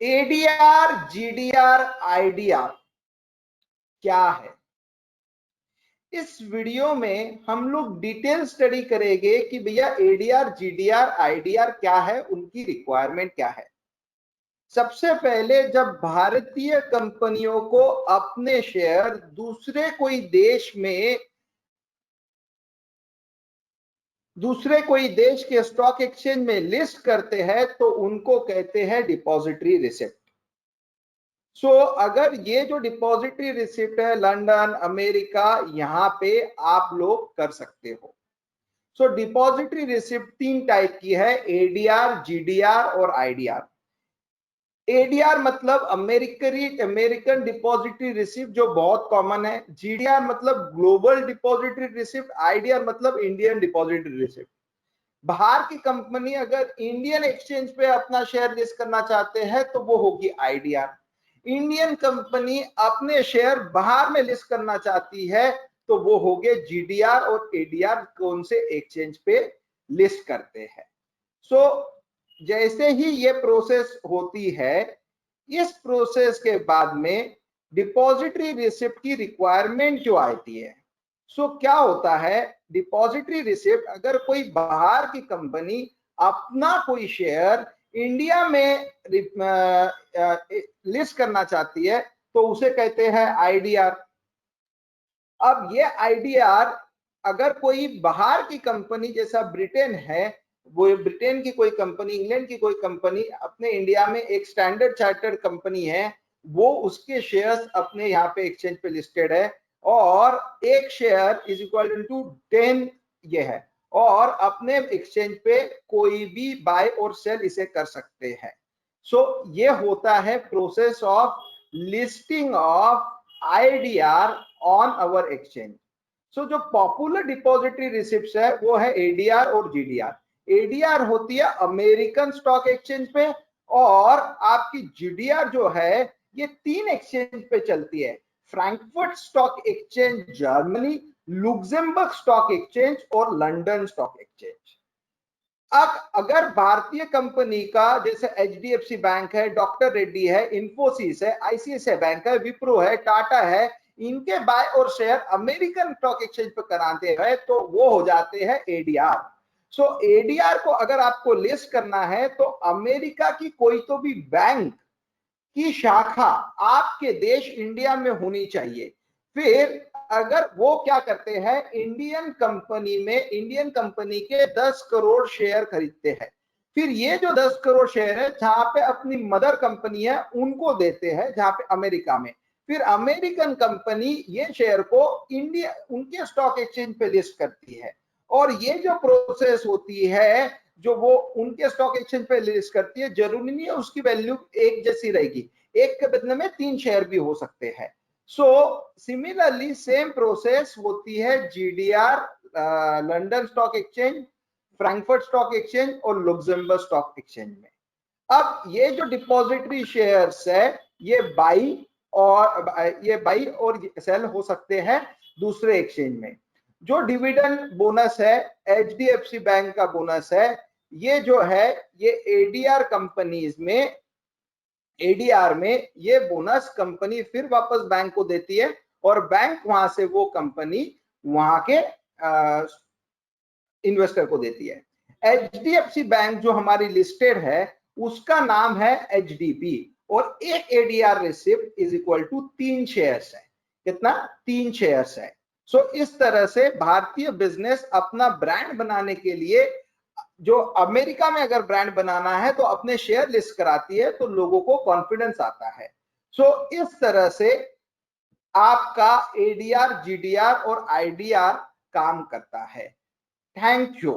ADR, GDR, IDR क्या है? इस वीडियो में हम लोग डिटेल स्टडी करेंगे कि भैया एडीआर, जीडीआर, आईडीआर क्या है, उनकी रिक्वायरमेंट क्या है। सबसे पहले जब भारतीय कंपनियों को अपने शेयर दूसरे कोई देश के स्टॉक एक्सचेंज में लिस्ट करते हैं तो उनको कहते हैं डिपॉजिटरी रिसिप्ट। सो अगर ये जो डिपॉजिटरी रिसिप्ट है लंदन, अमेरिका, यहां पे आप लोग कर सकते हो। सो डिपॉजिटरी रिसिप्ट तीन टाइप की है, एडीआर, जीडीआर और आईडीआर। एडीआर मतलब अमेरिकन डिपॉजिटरी रिसिप्ट, जो बहुत कॉमन है। जीडीआर मतलब ग्लोबल डिपॉजिटरी रिसिप्ट। आईडीआर मतलब इंडियन डिपॉजिटरी रिसिप्ट। बाहर की कंपनी अगर इंडियन एक्सचेंज पे अपना शेयर लिस्ट करना चाहते हैं तो वो होगी आईडीआर। इंडियन कंपनी अपने शेयर बाहर में लिस्ट करना चाहती है तो वो हो गए जीडीआर और एडीआर, कौन से एक्सचेंज पे लिस्ट करते हैं। सो जैसे ही ये प्रोसेस होती है, इस प्रोसेस के बाद में डिपॉजिटरी रिसिप्ट की रिक्वायरमेंट जो आती है। सो क्या होता है, डिपॉजिटरी रिसिप्ट अगर कोई बाहर की कंपनी अपना कोई शेयर इंडिया में लिस्ट करना चाहती है तो उसे कहते हैं आईडीआर। अब ये आईडीआर अगर कोई बाहर की कंपनी, जैसा ब्रिटेन है, वो ब्रिटेन की कोई कंपनी, इंग्लैंड की कोई कंपनी अपने इंडिया में एक स्टैंडर्ड चार्टर्ड कंपनी है, वो उसके शेयर्स अपने यहाँ पे एक्सचेंज पे लिस्टेड है और एक शेयर इज इक्वल टू 10 ये है, और अपने एक्सचेंज पे कोई भी बाय और सेल इसे कर सकते हैं। सो ये होता है process of listing of IDR on our exchange. So जो पॉपुलर डिपॉजिटरी रिसिप्ट्स है वो है एडीआर और जीडीआर। एडीआर होती है अमेरिकन स्टॉक एक्सचेंज पे, और आपकी जीडीआर जो है ये तीन एक्सचेंज पे चलती है, Frankfurt stock exchange Germany, Luxembourg stock exchange और लंदन स्टॉक एक्सचेंज। अब अगर भारतीय कंपनी का, जैसे एचडीएफसी बैंक है, डॉक्टर रेड्डी है, इंफोसिस है, आईसीआईसीआई बैंक है, विप्रो है, टाटा है, इनके बाय और शेयर अमेरिकन स्टॉक एक्सचेंज पर कराते हैं तो वो हो जाते हैं एडीआर। सो एडीआर को अगर आपको लिस्ट करना है तो अमेरिका की कोई तो भी बैंक की शाखा आपके देश इंडिया में होनी चाहिए। फिर अगर वो क्या करते हैं, इंडियन कंपनी के 10 करोड़ शेयर खरीदते हैं। फिर ये जो 10 करोड़ शेयर है जहां पे अपनी मदर कंपनी है उनको देते हैं, जहां पे अमेरिका में। फिर अमेरिकन कंपनी ये शेयर को इंडिया उनके स्टॉक एक्सचेंज पे लिस्ट करती है, और ये जो प्रोसेस होती है, जो वो उनके स्टॉक एक्सचेंज पे लिस्ट करती है, जरूरी नहीं है उसकी वैल्यू एक जैसी रहेगी, एक के बदले में 3 शेयर भी हो सकते हैं। सो सिमिलरली सेम प्रोसेस होती है GDR, London stock exchange, Frankfurt stock exchange और लुक्सेमबर्ग स्टॉक एक्सचेंज में। अब ये जो डिपॉजिटरी शेयर्स है ये बाई और सेल हो सकते हैं दूसरे एक्सचेंज में। जो डिविडेंड बोनस है, एचडीएफसी बैंक का बोनस है, ये जो है ये एडीआर कंपनीज में, एडीआर में ये बोनस कंपनी फिर वापस बैंक को देती है और बैंक वहां से वो कंपनी वहां के इन्वेस्टर को देती है। एचडीएफसी बैंक जो हमारी लिस्टेड है उसका नाम है एचडीपी, और एक ADR receipt is equal to 3 shares है। कितना? 3 शेयर्स है। सो इस तरह से भारतीय बिजनेस अपना ब्रांड बनाने के लिए, जो अमेरिका में अगर ब्रांड बनाना है तो अपने शेयर लिस्ट कराती है तो लोगों को कॉन्फिडेंस आता है। सो इस तरह से आपका एडीआर, जीडीआर और आईडीआर काम करता है। Thank you.